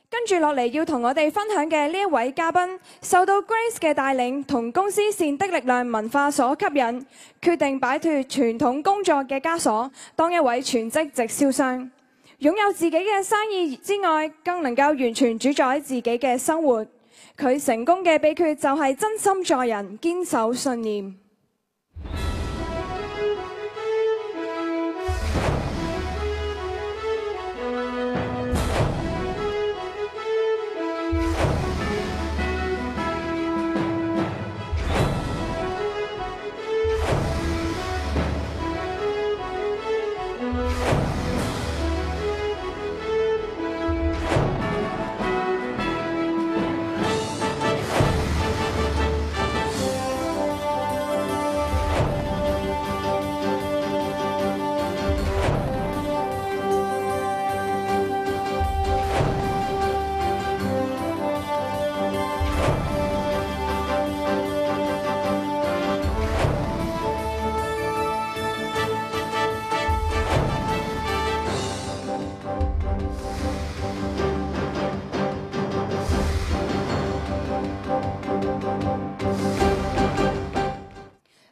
跟住落嚟要同我哋分享嘅呢一位嘉賓，受到 Grace 嘅帶領同公司善的力量文化所吸引，決定擺脫傳統工作嘅枷鎖，當一位全職直銷商。擁有自己嘅生意之外，更能夠完全主宰自己嘅生活。佢成功嘅秘訣就係真心助人，堅守信念。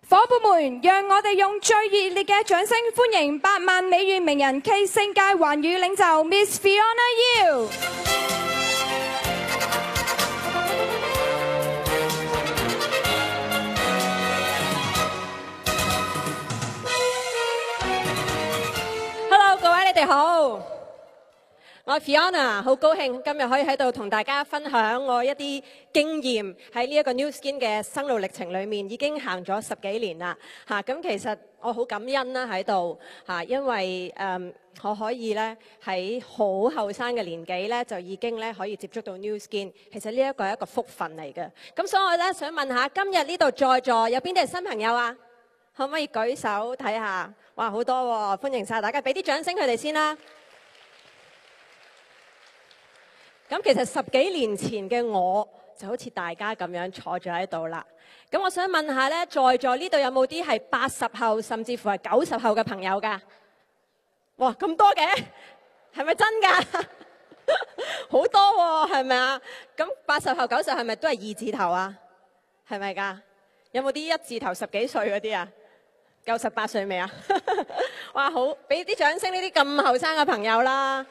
伙伴們，讓我哋用最熱烈嘅掌聲歡迎8萬美元名人 K 星界環語領袖 Miss Fiona Yiu。Hello， 各位你哋好。我係 Fiona， 好高興今日可以喺度同大家分享我一啲經驗喺呢一個 New Skin 嘅生路歷程裏面，已經行咗10幾年啦。咁其實我好感恩啦喺度因為我可以咧喺好後生嘅年紀咧就已經咧可以接觸到 New Skin， 其實呢一個係一個福分嚟嘅。咁所以我咧想問下，今日呢度在座有邊啲係新朋友啊？可唔可以舉手睇下？哇，好多喎！歡迎晒大家，俾啲掌聲佢哋先啦。咁其實10幾年前嘅我就好似大家咁樣坐咗喺度啦。咁我想問下咧，在座呢度有冇啲係80後甚至乎係90後嘅朋友㗎？哇，咁多嘅，係咪真㗎？好多喎，係咪啊？咁80後90後係咪都係2字頭啊？係咪㗎？有冇啲1字頭10幾歲嗰啲啊？夠18歲未啊？哇，好，俾啲掌聲呢啲咁後生嘅朋友啦！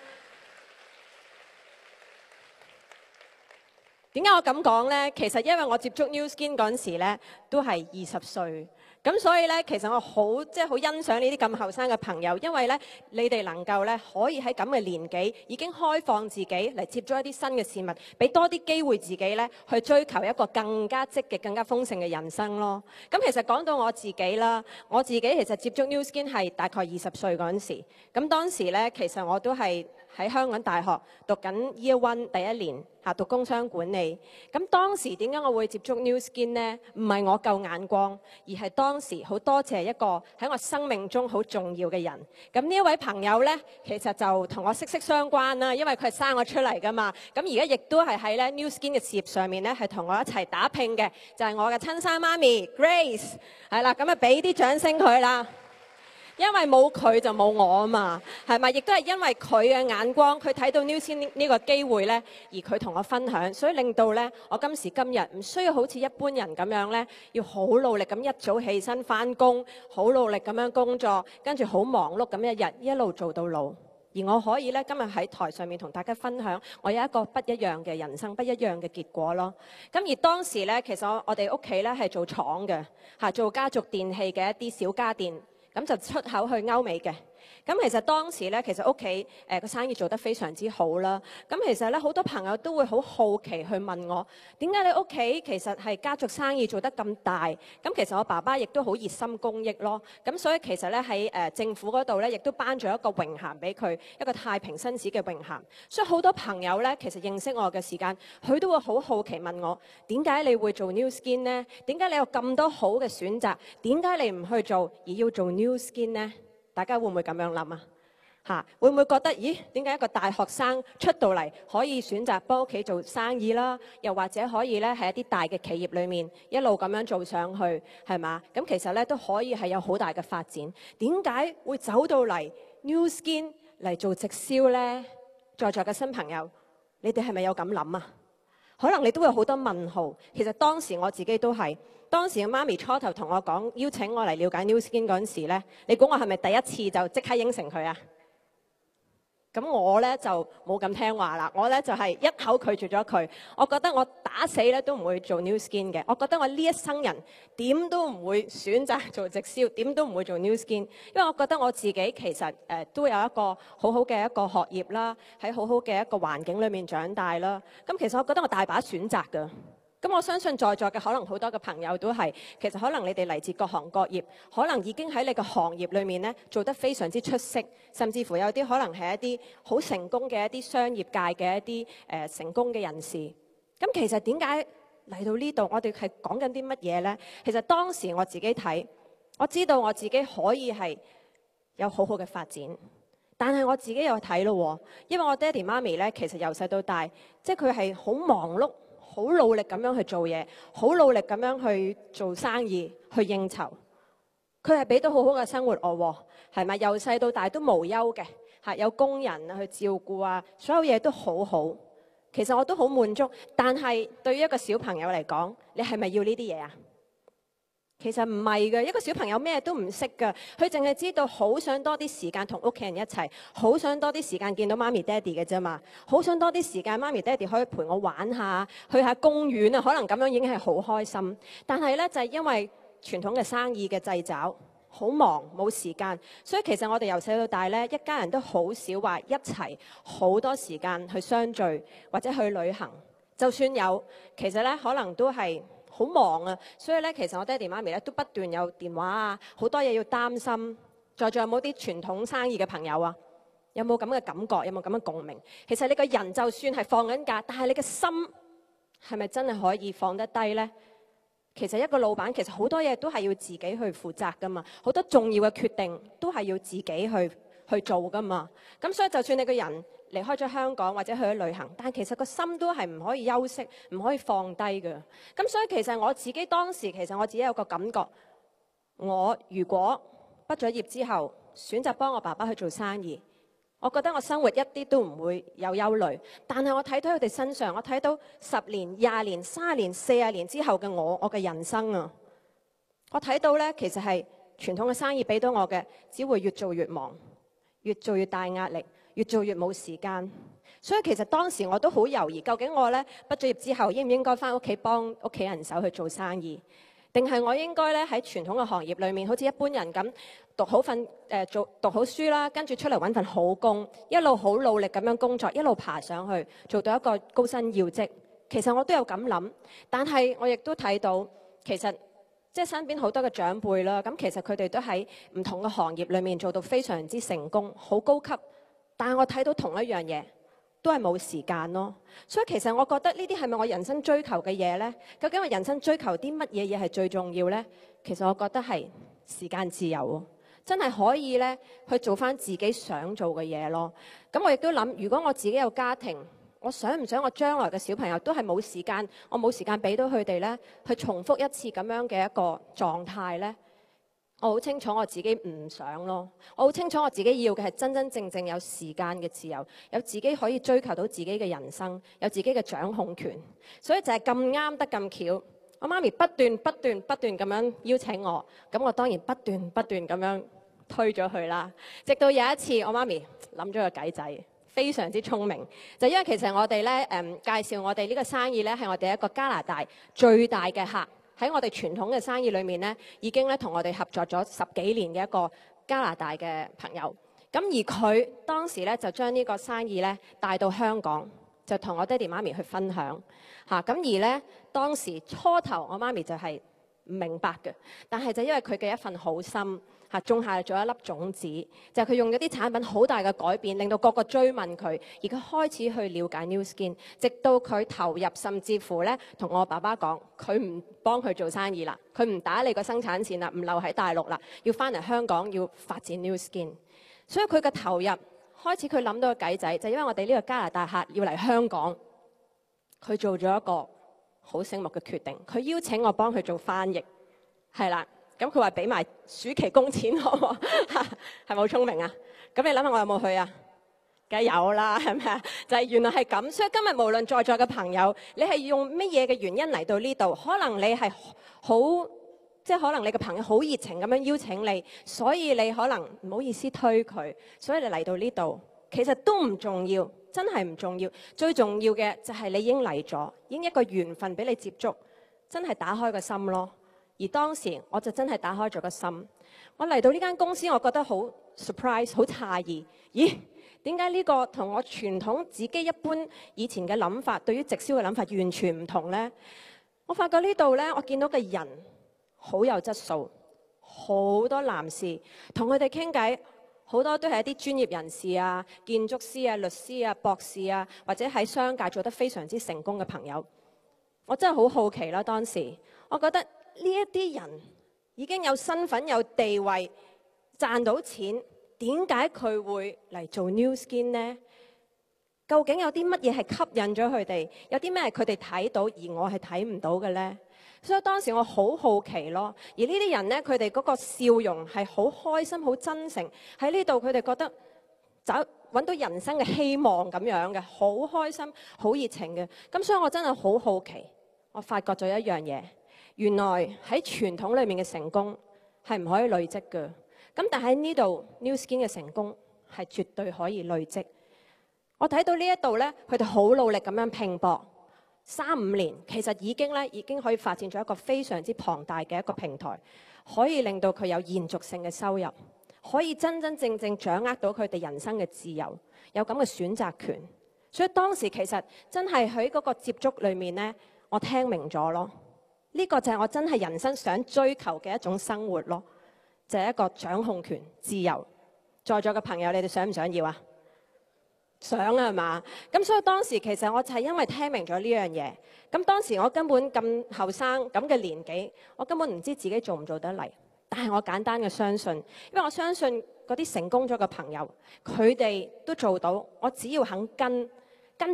點解我咁講呢？其實因為我接觸 New Skin 嗰陣時咧，都係20歲，咁所以咧，其實我好欣賞呢啲咁後生嘅朋友，因為咧，你哋能夠咧可以喺咁嘅年紀已經開放自己嚟接觸一啲新嘅事物，俾多啲機會自己咧去追求一個更加積極、更加豐盛嘅人生咯。咁其實講到我自己啦，我自己其實接觸 New Skin 係大概20歲嗰陣時，咁當時咧其實我都係喺香港大學讀緊 Year One 第1年讀工商管理。咁當時點解我會接觸 New Skin 呢？唔係我夠眼光，而係當時好多謝一個喺我生命中好重要嘅人。咁呢一位朋友呢，其實就同我息息相關啦，因為佢係生我出嚟㗎嘛。咁而家亦都係喺咧 New Skin 嘅事業上面咧，係同我一齊打拼嘅，就係我嘅親生媽咪 Grace。係啦，咁啊俾啲掌聲佢啦。因為冇佢就冇我啊嘛，係咪？亦都係因為佢嘅眼光，佢睇到 New Skin 呢個機會呢，而佢同我分享，所以令到呢，我今時今日唔需要好似一般人咁樣呢，要好努力咁一早起身返工，好努力咁樣工作，跟住好忙碌咁一日一路做到老。而我可以呢，今日喺台上面同大家分享，我有一個不一樣嘅人生，不一樣嘅結果咯。咁而當時呢，其實我哋屋企呢係做廠嘅，做家族電器嘅一啲小家電。咁就出口去歐美嘅。咁其實當時咧，其實屋企個生意做得非常之好啦。咁其實咧，好多朋友都會好好奇去問我，點解你屋企其實係家族生意做得咁大？咁其實我爸爸亦都好熱心公益咯。咁所以其實咧喺政府嗰度咧，亦都頒咗一個榮銜俾佢，一個太平紳士嘅榮銜。所以好多朋友咧，其實認識我嘅時間，佢都會好好奇問我，點解你會做 New Skin 呢？點解你有咁多好嘅選擇？點解你唔去做而要做 New Skin 呢？大家會唔會咁樣諗啊？會唔會覺得，咦？點解一個大學生出到嚟可以選擇幫屋企做生意啦？又或者可以咧喺一啲大嘅企業裏面一路咁樣做上去，係嘛？咁其實咧都可以係有好大嘅發展。點解會走到嚟 New Skin 嚟做直銷呢？在座嘅新朋友你哋係咪有咁諗啊？可能你都會有好多問號。其實當時我自己都係，當時媽咪初頭同我講邀請我嚟了解 New Skin 嗰陣時咧，你估我係咪第一次就即刻應承佢啊？咁我咧就冇咁聽話啦，我咧就係一口拒絕咗佢。我覺得我打死咧都唔會做 New Skin 嘅，我覺得我呢一生人點都唔會選擇做直銷，點都唔會做 New Skin，因為我覺得我自己其實都有一個好好嘅一個學業啦，喺好好嘅一個環境裏面長大啦。咁其實我覺得我大把選擇㗎。咁我相信在座嘅可能好多嘅朋友都係，其實可能你哋嚟自各行各業，可能已經喺你嘅行業裏面咧做得非常之出色，甚至乎有啲可能係一啲好成功嘅一啲商業界嘅一啲成功嘅人士。咁其實點解嚟到呢度，我哋係講緊啲乜嘢呢？其實當時我自己睇，我知道我自己可以係有好好嘅發展，但係我自己又睇咯，因為我爹哋媽咪咧，其實由細到大，即係佢係好忙碌，好努力咁樣去做嘢，好努力咁樣去做生意，去應酬。佢係俾到好好嘅生活我，係咪？由細到大都無憂嘅，嚇有工人去照顧啊，所有嘢都好好。其實我都好滿足。但係對於一個小朋友嚟講，你係咪要呢啲嘢啊？其實唔係嘅，一個小朋友咩都唔識㗎，佢淨係知道好想多啲時間同屋企人一齊，好想多啲時間見到媽咪爹哋嘅啫嘛，好想多啲時間媽咪爹哋可以陪我玩下，去下公園啊，可能咁樣已經係好開心。但係呢，就係因為傳統嘅生意嘅掣肘，好忙冇時間，所以其實我哋由細到大呢，一家人都好少話一齊好多時間去相聚或者去旅行。就算有，其實呢，可能都係好忙啊，所以咧，其實我爹哋媽咪咧都不斷有電話啊，好多嘢要擔心。在座有冇啲傳統生意嘅朋友啊？有冇咁嘅感覺？有冇咁嘅共鳴？其實你個人就算係放緊假，但係你嘅心係咪真係可以放得低呢？其實一個老闆其實好多嘢都係要自己去負責噶嘛，好多重要嘅決定都係要自己去做噶嘛。咁所以就算你個人離開咗香港或者去咗旅行，但其實個心都係唔可以休息，唔可以放低嘅。咁所以其實我自己當時其實我自己有個感覺，我如果畢咗業之後選擇幫我爸爸去做生意，我覺得我生活一啲都唔會有憂慮。但係我睇到佢哋身上，我睇到10年、20年、30年、40年之後嘅我嘅人生啊，我睇到呢，其實係傳統嘅生意俾到我嘅，只會越做越忙，越做越大壓力，越做越冇時間。所以其實當時我都好猶豫，究竟我呢畢咗業之後應唔應該返屋企幫屋企人手去做生意，定係我應該咧喺傳統嘅行業裏面，好似一般人咁讀好書啦，跟住出嚟揾份好工，一路好努力咁樣工作，一路爬上去，做到一個高薪要職。其實我都有咁諗，但係我亦都睇到，其實即係身邊好多嘅長輩啦，咁其實佢哋都喺唔同嘅行業裏面做到非常之成功，好高級。但係我睇到同一樣嘢，都係冇時間咯。所以其實我覺得呢啲係咪我人生追求嘅嘢呢？究竟我人生追求啲乜嘢嘢係最重要呢？其實我覺得係時間自由，真係可以呢去做翻自己想做嘅嘢咯。咁我亦都諗，如果我自己有家庭，我想唔想我將來嘅小朋友都係冇時間，我冇時間俾到佢哋呢，去重複一次咁樣嘅一個狀態呢？我好清楚我自己唔想咯，我好清楚我自己要嘅係真真正正有時間嘅自由，有自己可以追求到自己嘅人生，有自己嘅掌控權。所以就係咁啱得咁巧，我媽咪不斷咁樣邀請我，咁我當然不斷咁樣推咗佢啦。直到有一次，我媽咪諗咗個計仔，非常之聰明，就因為其實我哋咧介紹我哋呢個生意咧係我哋一個加拿大最大嘅客。喺我哋傳統嘅生意裏面咧，已經咧同我哋合作咗10幾年嘅一個加拿大嘅朋友。咁而佢當時咧就將呢個生意咧帶到香港，就同我爹哋媽咪去分享嚇。咁而咧當時初頭我媽咪就係唔明白嘅，但係就因為佢嘅一份好心嚇，種下咗一粒種子，就係佢用咗啲產品好大嘅改變，令到個個追問佢，而佢開始去了解 New Skin， 直到佢投入，甚至乎咧同我爸爸講，佢唔幫佢做生意啦，佢唔打理個生產線啦，唔留喺大陸啦，要翻嚟香港要發展 New Skin。所以佢嘅投入開始，佢諗到個計仔，就因為我哋呢個加拿大客要嚟香港，佢做咗一個好醒目嘅決定，佢邀請我幫佢做翻譯，係啦。咁佢話俾埋暑期工錢我，係咪好聰明啊？咁你諗下我有冇去啊？梗係有啦，係咪啊？就係原來係咁，所以今日無論在座嘅朋友，你係用乜嘢嘅原因嚟到呢度？可能你係好，即係可能你嘅朋友好熱情咁樣邀請你，所以你可能唔好意思推佢，所以你嚟到呢度，其實都唔重要，真係唔重要。最重要嘅就係你已經嚟咗，已經一個緣分俾你接觸，真係打開個心咯。而當時我就真係打開咗個心，我嚟到呢間公司，我覺得好 surprise， 好詫異，咦？點解呢個同我傳統自己一般以前嘅諗法，對於直銷嘅諗法完全唔同呢？我發覺呢度呢，我見到嘅人好有質素，好多男士同佢哋傾偈，好多都係一啲專業人士啊、建築師啊、律師啊、博士啊，或者喺商界做得非常之成功嘅朋友。我真係好好奇啦，當時我覺得呢一啲人已經有身份、有地位、賺到錢。點解佢會嚟做 New Skin 呢？究竟有啲乜嘢係吸引咗佢哋？有啲咩係佢哋睇到而我係睇唔到嘅呢？所以當時我好好奇咯。而呢啲人呢，佢哋嗰個笑容係好開心、好真誠。喺呢度佢哋覺得揾到人生嘅希望咁樣嘅，好開心、好熱情嘅。咁所以我真係好好奇。我發覺咗一樣嘢，原來喺傳統裏面嘅成功係唔可以累積嘅。咁但喺呢度 New Skin 嘅成功係絕對可以累積。我睇到呢一度呢，佢哋好努力咁樣拼搏，3-5年其實已經可以發展咗一個非常之龐大嘅一個平台，可以令到佢有延續性嘅收入，可以真真正正掌握到佢哋人生嘅自由，有咁嘅選擇權。所以當時其實真係喺嗰個接觸裏面呢，我聽明咗咯。呢個就係我真係人生想追求嘅一種生活咯。就係一個掌控權、自由。在座嘅朋友，你哋想唔想要啊？想啊，係嘛？咁所以當時其實我就係因為聽明咗呢樣嘢。咁當時我根本咁後生咁嘅年紀，我根本唔知自己做唔做得嚟。但係我簡單嘅相信，因為我相信嗰啲成功咗嘅朋友，佢哋都做到。我只要肯跟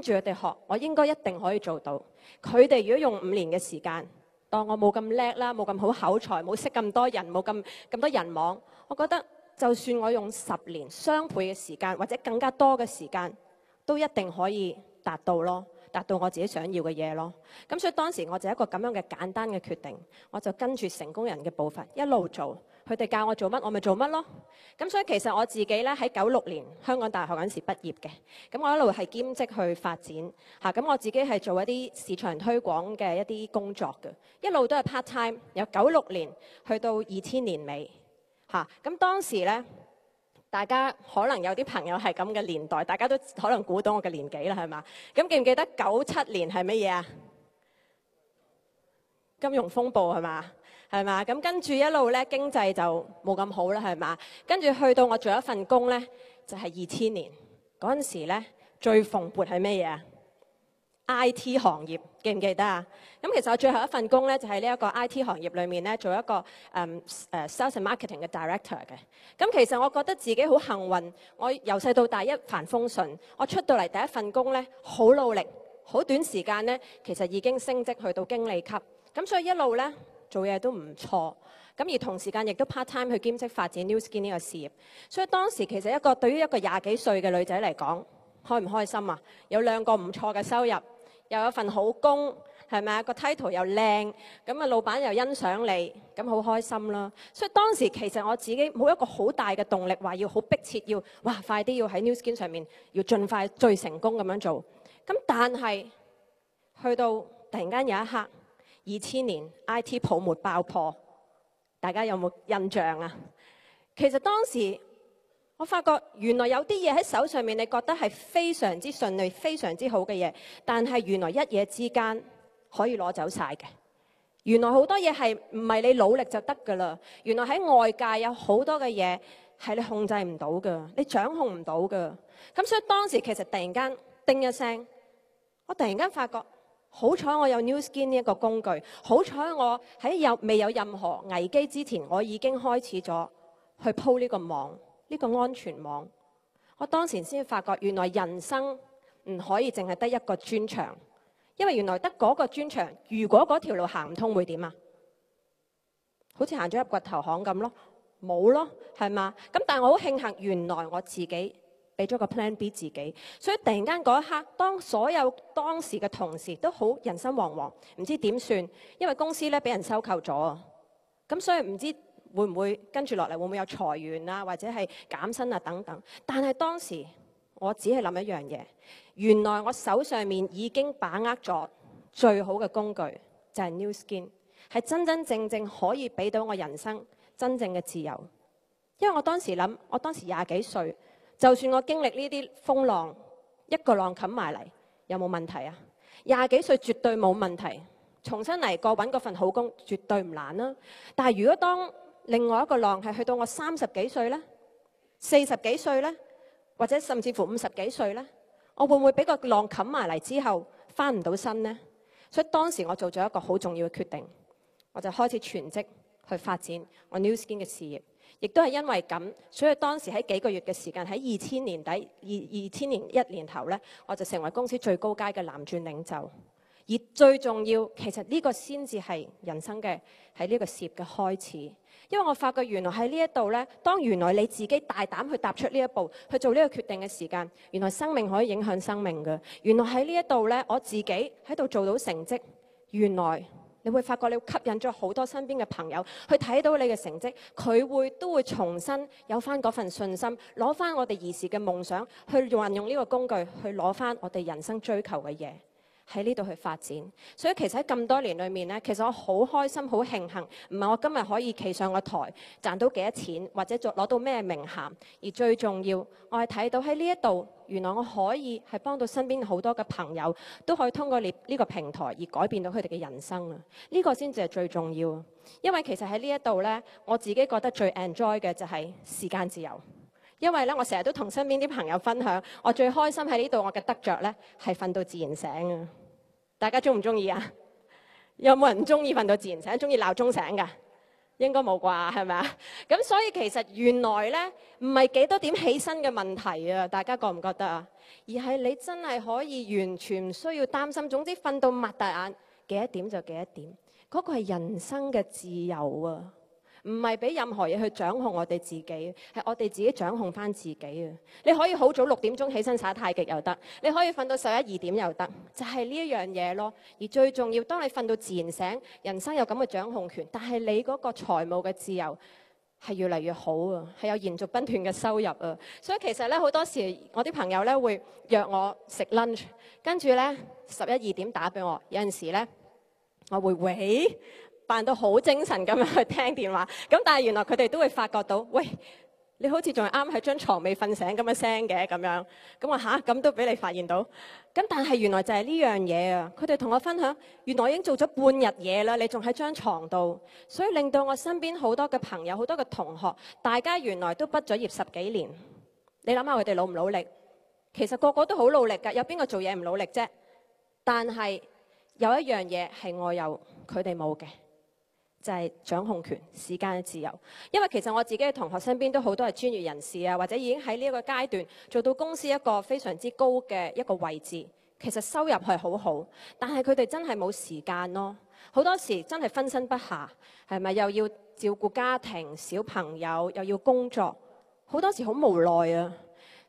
住佢哋學，我應該一定可以做到。佢哋如果用5年嘅時間，當我冇咁叻啦，冇咁好口才，冇識咁多人，冇咁多人網，我覺得就算我用10年雙倍嘅時間，或者更加多嘅時間，都一定可以達到咯，達到我自己想要嘅嘢咯。咁所以當時我就一個咁樣嘅簡單嘅決定，我就跟住成功人嘅步伐一路做，佢哋教我做乜，我咪做乜咯。咁所以其實我自己咧喺96年香港大學嗰陣時畢業嘅，咁我一路係兼職去發展嚇，咁我自己係做一啲市場推廣嘅一啲工作嘅，一路都係 part time，由96年去到2000年尾嚇。咁當時咧，大家可能有啲朋友係咁嘅年代，大家都可能估到我嘅年紀啦，係嘛？咁記唔記得97年係乜嘢啊？金融風暴係嘛？係嘛？咁跟住一路咧經濟就冇咁好啦，係嘛？跟住去到我做一份工咧，就係2000年嗰陣時咧，最蓬勃係咩嘢啊？IT 行業記唔記得啊？咁其實我最後一份工咧就係呢一個 IT 行業裏面咧做一個sales and marketing 嘅 director 嘅。咁其實我覺得自己好幸運，我由細到大一帆風順。我出到嚟第一份工咧好努力，好短時間咧其實已經升職去到經理級。咁所以一路咧做嘢都唔錯。咁而同時間亦都 part time 去兼職發展 New Skin 呢個事業。所以當時其實對於一個20幾歲嘅女仔嚟講，開唔開心啊？有2個唔錯嘅收入。又有份好工，係咪啊？個 title 又靚，咁啊老闆又欣賞你，咁好開心啦。所以當時其實我自己冇一個好大嘅動力，話要好迫切要，哇快啲要喺 New Skin 上面要盡快最成功咁樣做。咁但係去到突然間有一刻，2000年 IT 泡沫爆破，大家有冇印象啊？其實當時我發覺原來有啲嘢喺手上面，你覺得係非常之順利、非常之好嘅嘢，但係原來一夜之間可以攞走晒嘅。原來好多嘢係唔係你努力就得㗎啦。原來喺外界有好多嘅嘢係你控制唔到㗎，你掌控唔到㗎。咁所以當時其實突然間叮一聲，我突然間發覺好彩我有 New Skin 呢一個工具，好彩我喺未有任何危機之前，我已經開始咗去鋪呢個網。呢個安全網，我當時先發覺原來人生唔可以淨係得一個專長，因為原來得嗰個專長，如果嗰條路行唔通會點啊？好似行咗入掘頭巷咁咯，冇咯，係嘛？咁但係我好慶幸，原來我自己俾咗個 plan B 自己。所以突然間嗰一刻，當所有當時嘅同事都好人心惶惶，唔知點算，因為公司咧俾人收購咗啊。咁所以唔知會唔會跟住落嚟會唔會有裁員啊，或者係減薪啊等等。但係當時我只係諗一樣嘢，原來我手上面已經把握咗最好嘅工具，就係 New Skin， 係真真正正可以俾到我人生真正嘅自由。因為我當時諗，我當時20幾歲，就算我經歷呢啲風浪，一個浪冚埋嚟，有冇問題啊？20幾歲絕對冇問題，重新嚟過揾嗰份好工絕對唔難啦。但係如果當另外一個浪係去到我30幾歲呢、40幾歲呢，或者甚至乎50幾歲呢，我會唔會俾個浪冚埋嚟之後翻唔到身呢？所以當時我做咗一個好重要嘅決定，我就開始全職去發展我 New Skin 嘅事業。亦都係因為咁，所以當時喺幾個月嘅時間，喺2000年底、2000年1年頭呢，我就成為公司最高階嘅藍鑽領袖。而最重要，其實呢個先至係人生嘅喺呢個事業嘅開始。因為我發覺原來喺呢一度呢，當原來你自己大膽去踏出呢一步，去做呢個決定嘅時間，原來生命可以影響生命嘅。原來喺呢一度呢，我自己喺度做到成績，原來你會發覺你會吸引咗好多身邊嘅朋友去睇到你嘅成績，佢都會重新有翻嗰份信心，攞翻我哋兒時嘅夢想，去運用呢個工具去攞翻我哋人生追求嘅嘢。喺呢度去發展，所以其實喺咁多年裏面呢，其實我好開心、好慶幸，唔係我今日可以企上個台賺到幾多錢，或者攞到咩名銜，而最重要，我係睇到喺呢一度，原來我可以係幫到身邊好多嘅朋友，都可以通過呢個平台而改變到佢哋嘅人生啊！呢個先至係最重要，因為其實喺呢一度呢，我自己覺得最 enjoy 嘅就係時間自由。因為咧，我成日都同身邊啲朋友分享，我最開心喺呢度，我嘅得着咧係瞓到自然醒啊！大家中唔中意啊？有冇人中意瞓到自然醒？中意鬧鐘醒㗎？應該冇啩，係咪啊？咁所以其實原來咧唔係幾多點起身嘅問題啊！大家覺唔覺得啊？而係你真係可以完全唔需要擔心，總之瞓到擘大眼幾多點就幾多點，嗰個係人生嘅自由啊！唔係俾任何嘢去掌控我哋自己，係我哋自己掌控翻自己啊！你可以好早6點鐘起身耍太極又得，你可以瞓到11、2點又得，就係呢一樣嘢咯。而最重要，當你瞓到自然醒，人生有咁嘅掌控權，但係你嗰個財務嘅自由係越嚟越好啊，係有延續不斷嘅收入啊。所以其實咧好多時，我啲朋友咧會約我食 lunch， 跟住咧11、2點打俾我，有陣時咧我會喂。扮到好精神咁樣去聽電話，咁但係原來佢哋都會發覺到，喂，你好似仲係啱喺張床未瞓醒咁嘅聲嘅咁樣，咁我吓咁都俾你發現到，咁但係原來就係呢樣嘢啊！佢哋同我分享，原來已經做咗半日嘢啦，你仲喺張床度，所以令到我身邊好多嘅朋友、好多嘅同學，大家原來都畢咗業10幾年，你諗下佢哋努唔努力？其實個個都好努力㗎，有邊個做嘢唔努力啫？但係有一樣嘢係我有，佢哋冇嘅。就係掌控權、時間嘅自由。因為其實我自己嘅同學身邊都好多係專業人士啊，或者已經喺呢一個階段做到公司一個非常之高嘅一個位置。其實收入係好好，但係佢哋真係冇時間咯。好多時真係分身不下，係咪又要照顧家庭、小朋友，又要工作，好多時好無奈啊！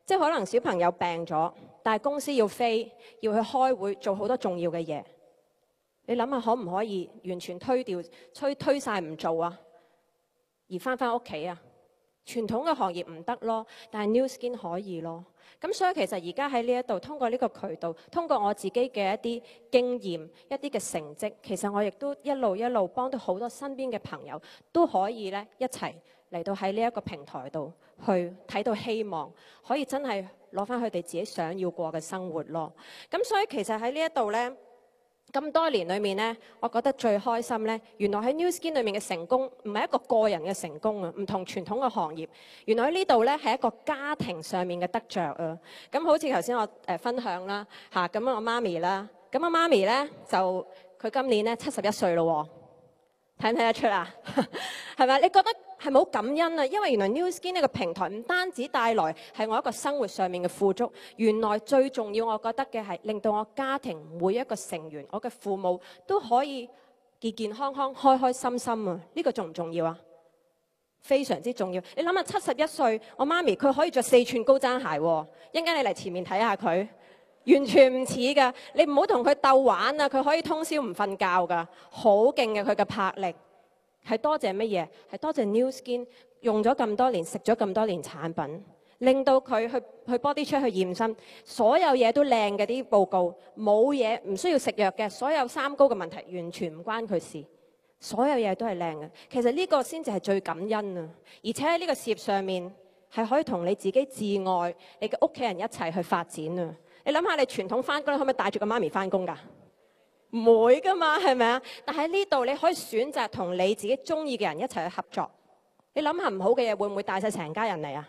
即係可能小朋友病咗，但係公司要飛，要去開會，做好多重要嘅嘢。你諗下可唔可以完全推晒唔做啊？而翻屋企啊？傳統嘅行業唔得咯，但係 New Skin 可以咯。咁所以其實而家喺呢一度，通過呢個渠道，通過我自己嘅一啲經驗、一啲嘅成績，其實我亦都一路幫到好多身邊嘅朋友，都可以咧一齊嚟到喺呢一個平台度去睇到希望，可以真係攞翻佢哋自己想要過嘅生活咯。咁所以其實喺呢一度咧。咁多年裏面呢，我覺得最開心呢，原來喺 New Skin 裏面嘅成功唔係一個個人嘅成功啊，唔同傳統嘅行業。原來喺呢度呢，係一個家庭上面嘅得着啊。咁好似頭先我分享啦嚇，咁我媽咪啦，咁我媽咪呢，就佢今年呢71歲咯，睇唔睇得出啊？係咪？你覺得係冇感恩啊？因為原來 New Skin 呢個平台唔單止帶來係我一個生活上面嘅富足，原來最重要我覺得嘅係令到我家庭每一個成員，我嘅父母都可以健健康康、開開心心啊！呢個重唔重要啊？非常之重要。你諗下71歲，我媽咪佢可以着4寸高踭鞋喎，一陣間你嚟前面睇下佢，完全唔似㗎。你唔好同佢鬥玩啊，佢可以通宵唔瞓覺㗎，好勁嘅佢嘅魄力。係多謝乜嘢？係多謝 New Skin 用咗咁多年，食咗咁多年產品，令到佢去 body check 去驗身，所有嘢都靚嘅啲報告，冇嘢唔需要食藥嘅，所有三高嘅問題完全唔關佢事。所有嘢都係靚嘅，其實呢個先至係最感恩啊！而且喺呢個事業上面係可以同你自己至愛、你嘅屋企人一齊去發展啊！你諗下，你傳統翻工，你可唔可以帶住個媽咪翻工㗎？唔會㗎嘛，係咪啊？但喺呢度你可以選擇同你自己中意嘅人一齊去合作。你諗下唔好嘅嘢會唔會帶晒成家人嚟啊？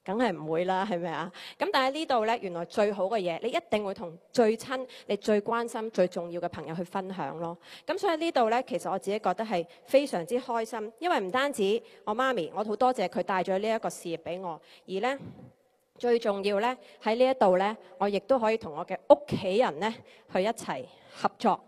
梗係唔會啦，係咪啊？咁但係呢度呢，原來最好嘅嘢，你一定會同最親、你最關心、最重要嘅朋友去分享咯。咁所以呢度呢，其實我自己覺得係非常之開心，因為唔單止我媽咪，我好多謝佢帶咗呢一個事業俾我，而呢，最重要呢，喺呢一度呢，我亦都可以同我嘅屋企人呢去一齊合作。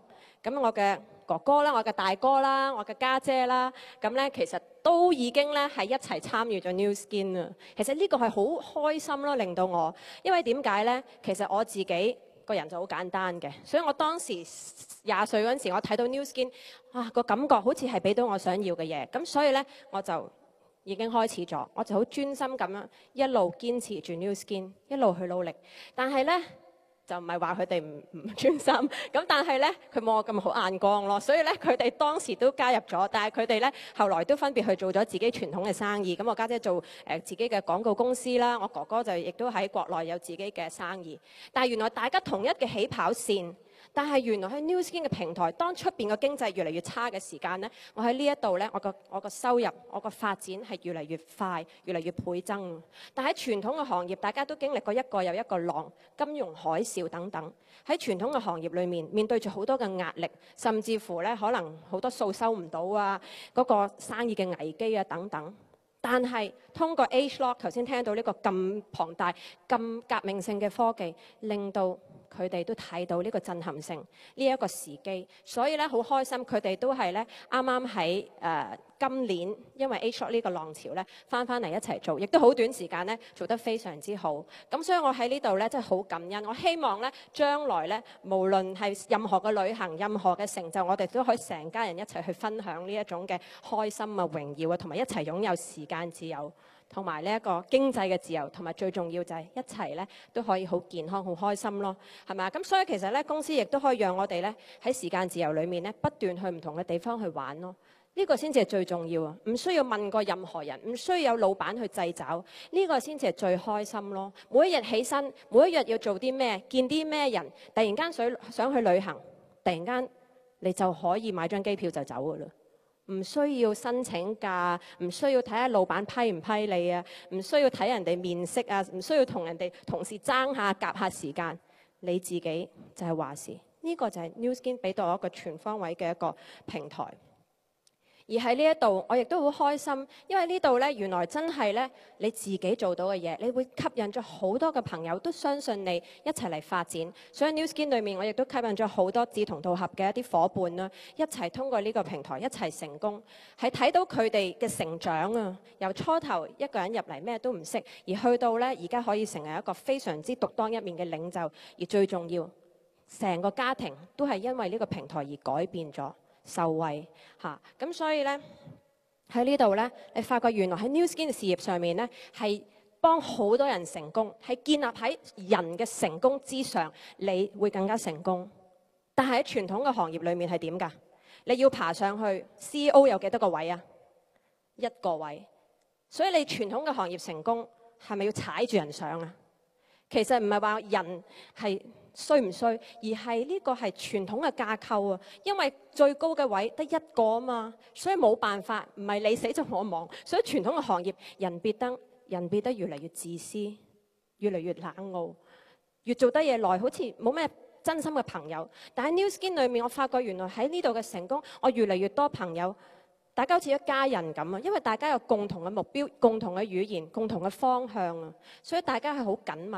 咁我嘅哥哥啦，我嘅大哥啦，我嘅家姐啦，咁咧其實都已經咧係一齊參與咗 New Skin 啊。其實呢個係好開心咯，令到我，因為點解咧？其實我自己個人就好簡單嘅，所以我當時20歲嗰陣時，我睇到 New Skin 啊，個感覺好似係俾到我想要嘅嘢，咁所以咧我就已經開始咗，我就好專心咁樣一路堅持住 New Skin， 一路去努力，但係咧。就唔係話佢哋唔專心，咁但係咧佢冇我咁好眼光咯，所以咧佢哋當時都加入咗，但係佢哋咧後來都分別去做咗自己傳統嘅生意。咁我家姐做自己嘅廣告公司啦，我哥哥就亦都喺國內有自己嘅生意。但係原來大家同一嘅起跑線，但係原來喺 New Skin 嘅平台，當出邊嘅經濟越嚟越差嘅時間咧，我喺呢一度咧，我個收入，我個發展係越嚟越快，越嚟越倍增。但喺傳統嘅行業，大家都經歷過一個又一個浪，金融海嘯等等。喺傳統嘅行業裏面，面對住好多嘅壓力，甚至乎咧可能好多數收唔到啊，嗰個生意嘅危機啊等等。但係通過 Agelock 頭先聽到呢個咁龐大、咁革命性嘅科技，令到佢哋都睇到呢個震撼性，呢一個時機，所以咧好開心，佢哋都係咧啱啱喺今年，因為 Agelock 呢個浪潮咧翻嚟一齊做，亦都好短時間咧做得非常之好。咁所以我喺呢度咧真係好感恩，我希望咧將來咧無論係任何嘅旅行、任何嘅成就，我哋都可以成家人一齊去分享呢一種嘅開心啊、榮耀啊，同埋一齊擁有時間自由。同埋呢一個經濟嘅自由，同埋最重要就係一齊咧都可以好健康、好開心咯，係咪啊？咁所以其實咧公司亦都可以讓我哋咧喺時間自由裏面咧不斷去唔同嘅地方去玩咯。呢個先至係最重要啊！唔需要問過任何人，唔需要有老闆去掣肘，呢個先至係最開心咯。每一日起身，每一日要做啲咩，見啲咩人，突然間想去旅行，突然間你就可以買張機票就走㗎啦。唔需要申請假，唔需要睇下老闆批唔批你啊，唔需要睇人哋面色啊，唔需要同人哋同事爭下夾下時間，你自己就係話事。呢個就係 New Skin 俾到我一個全方位嘅一個平台。而喺呢一度，我亦都好開心，因為呢度咧原來真係咧你自己做到嘅嘢，你會吸引咗好多嘅朋友都相信你一齊嚟發展。所以 New Skin 裏面，我亦都吸引咗好多志同道合嘅一啲伙伴啦，一齊通過呢個平台一齊成功，係睇到佢哋嘅成長啊！由初頭一個人入嚟咩都唔識，而去到咧而家可以成為一個非常之獨當一面嘅領袖，而最重要，成個家庭都係因為呢個平台而改變咗。受惠嚇，咁所以咧喺呢度咧，你發覺原來喺 New Skin 嘅事業上面咧，係幫好多人成功，係建立喺人嘅成功之上，你會更加成功。但係喺傳統嘅行業裏面係點㗎？你要爬上去 CEO 有幾多個位啊？一個位。所以你傳統嘅行業成功係咪要踩住人上啊？其實唔係話人係衰唔衰，而係呢個係傳統嘅架構啊。因為最高嘅位得一個啊嘛，所以冇辦法，唔係你死就我亡。所以傳統嘅行業人變得越嚟越自私，越嚟越冷傲，越做得嘢耐，好似冇咩真心嘅朋友。但喺 New Skin 裏面，我發覺原來喺呢度嘅成功，我越嚟越多朋友，大家好似一家人咁啊。因為大家有共同嘅目標、共同嘅語言、共同嘅方向啊，所以大家係好緊密。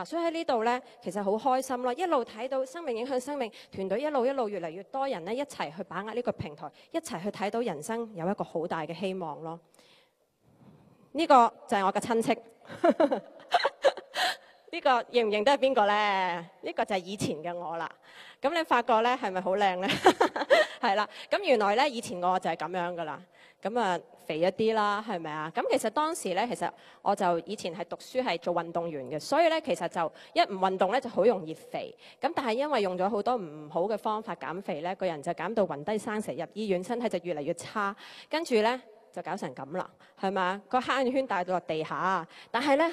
所以喺呢度咧，其實好開心咯！一路睇到生命影響生命團隊，一路越嚟越多人咧一齊去把握呢個平台，一齊去睇到人生有一個好大嘅希望咯。呢個就係我嘅親戚。呢個認唔認得係邊個咧？呢個就係以前嘅我啦。咁你發覺咧係咪好靚咧？係啦。咁原來咧以前我就係咁樣噶啦。咁啊肥一啲啦，係咪啊？咁其實當時咧，其實我就以前係讀書係做運動員嘅，所以咧其實就一唔運動咧就好容易肥。咁但係因為用咗好多唔好嘅方法減肥咧，個人就減到暈低生蛇入醫院，身體就越嚟越差。跟住咧就搞成咁啦，係咪啊？個黑眼圈大到落地下，但係咧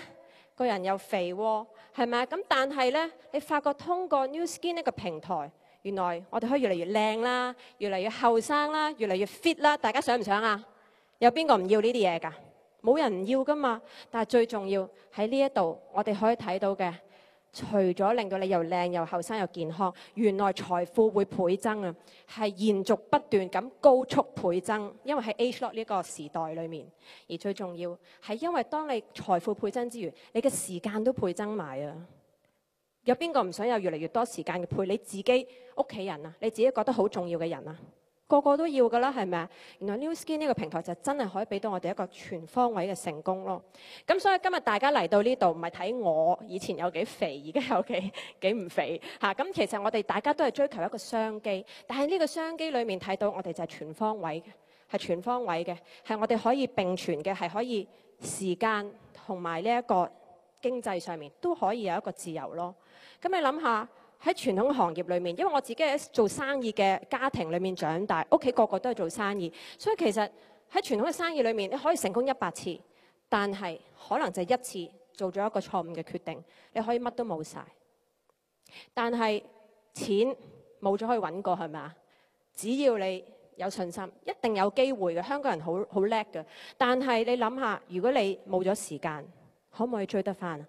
個人又肥喎，係咪啊？咁但係咧，你發覺通過 New Skin 呢個平台，原來我哋可以越嚟越靚啦，越嚟越後生啦，越嚟越 fit 啦。大家想唔想啊？有邊個唔要呢啲嘢㗎？冇人唔要㗎嘛。但係最重要喺呢一度，我哋可以睇到嘅，除咗令到你又靚又後生又健康，原來財富會倍增啊，係延續不斷咁高速倍增。因為喺 Age Lock 呢個時代裏面，而最重要係因為當你財富倍增之餘，你嘅時間都倍增埋啊！有邊個唔想有越嚟越多時間嘅陪你自己屋企人啊？你自己覺得好重要嘅人啊？個個都要㗎啦，係咪啊？原來 New Skin 呢個平台就真係可以俾到我哋一個全方位嘅成功咯。咁所以今日大家嚟到呢度，唔係睇我以前有幾肥，而家有幾唔肥嚇。咁其實我哋大家都係追求一個商機，但係呢個商機裡面睇到我哋就係全方位嘅，係全方位嘅，係我哋可以並存嘅，係可以時間同埋呢一個經濟上面都可以有一個自由咯。咁你諗下。喺傳統行業裏面，因為我自己喺做生意嘅家庭裏面長大，屋企個個都係做生意，所以其實喺傳統嘅生意裏面，你可以成功100次，但係可能就一次做咗一個錯誤嘅決定，你可以乜都冇晒。但係錢冇咗可以揾過，係咪啊？只要你有信心，一定有機會嘅。香港人好叻嘅，但係你諗下，如果你冇咗時間，可唔可以追得翻啊？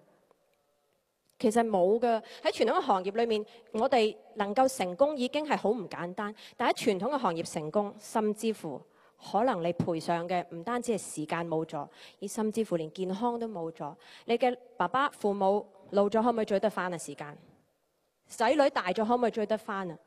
其實冇㗎，喺傳統嘅行業裏面，我哋能夠成功已經係好唔簡單。但喺傳統嘅行業成功，甚至乎可能你賠上嘅唔單止係時間冇咗，而甚至乎連健康都冇咗。你嘅爸爸父母老咗，可唔可以追得翻啊？時間仔女大咗，可唔可以追得翻啊？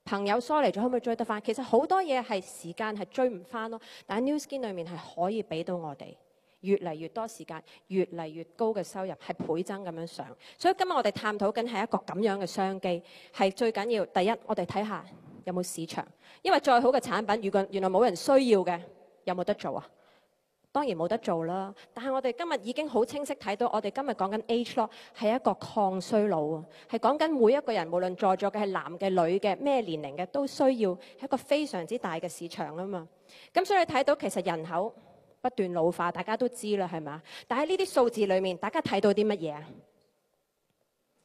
朋友疏離咗，可唔可以追得翻？其實好多嘢係時間係追唔翻咯。但喺 New Skin 裏面係可以俾到我哋。越嚟越多時間，越嚟越高嘅收入，係倍增咁樣上。所以今日我哋探討緊係一個咁樣嘅商機，係最緊要。第一，我哋睇下有冇市場，因為再好嘅產品，如果原來冇人需要嘅，有冇得做啊？當然冇得做啦。但係我哋今日已經好清晰睇到，我哋今日講緊 Age Lock 係一個抗衰老啊，係講緊每一個人，無論在座嘅係男嘅、女嘅、咩年齡嘅，都需要係一個非常之大嘅市場啊嘛。咁所以你睇到其實人口不斷老化，大家都知啦，係嘛？但係呢啲數字裏面，大家睇到啲乜嘢啊？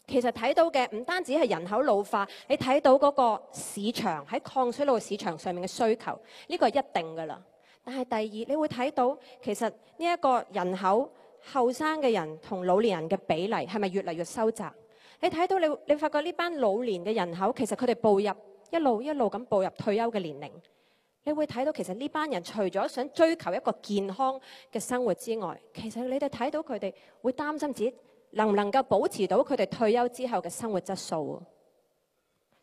其實睇到嘅唔單止係人口老化，你睇到嗰個市場喺抗衰老市場上面嘅需求，呢個係一定㗎啦。但係第二，你會睇到其實呢一個人口後生嘅人同老年人嘅比例係咪越嚟越收窄？你睇到你發覺呢班老年嘅人口，其實佢哋步入一路咁步入退休嘅年齡。你會睇到其實呢班人除咗想追求一個健康嘅生活之外，其實你哋睇到佢哋會擔心自己能唔能夠保持到佢哋退休之後嘅生活質素。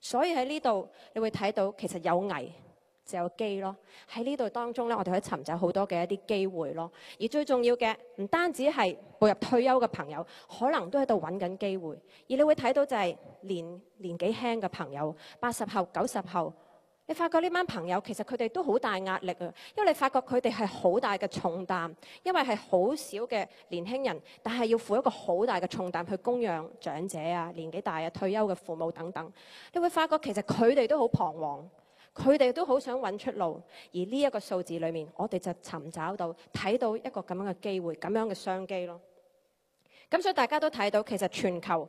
所以喺呢度你會睇到其實有危就有機咯。喺呢度當中咧，我哋可以尋找好多嘅一啲機會咯。而最重要嘅唔單止係步入退休嘅朋友，可能都喺度揾緊機會。而你會睇到就係年紀輕嘅朋友，80後、90後。你發覺呢班朋友其實佢哋都好大壓力啊，因為你發覺佢哋係好大嘅重擔，因為係好少嘅年輕人，但係要負一個好大嘅重擔去供養長者啊、年紀大啊、退休嘅父母等等。你會發覺其實佢哋都好彷徨，佢哋都好想揾出路。而呢一個數字裏面，我哋就尋找到睇到一個咁樣嘅機會、咁樣嘅商機咯。咁所以大家都睇到其實全球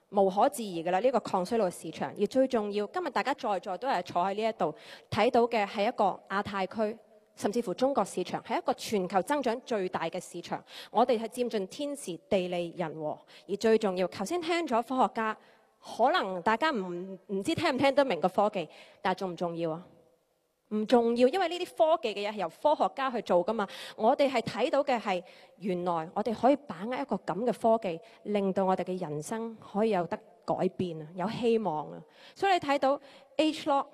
無可置疑嘅啦，呢個抗衰老市場。而最重要，今日大家在座都係坐喺呢一度睇到嘅係一個亞太區，甚至乎中國市場係一個全球增長最大嘅市場。我哋係佔盡天時地利人和。而最重要，頭先聽咗科學家，可能大家唔知聽唔聽得明個科技，但係重唔重要啊？唔重要，因為呢啲科技嘅嘢係由科學家去做㗎嘛。我哋係睇到嘅係原來我哋可以把握一個咁嘅科技，令到我哋嘅人生可以有得改變啊，有希望啊。所以你睇到 Age Lock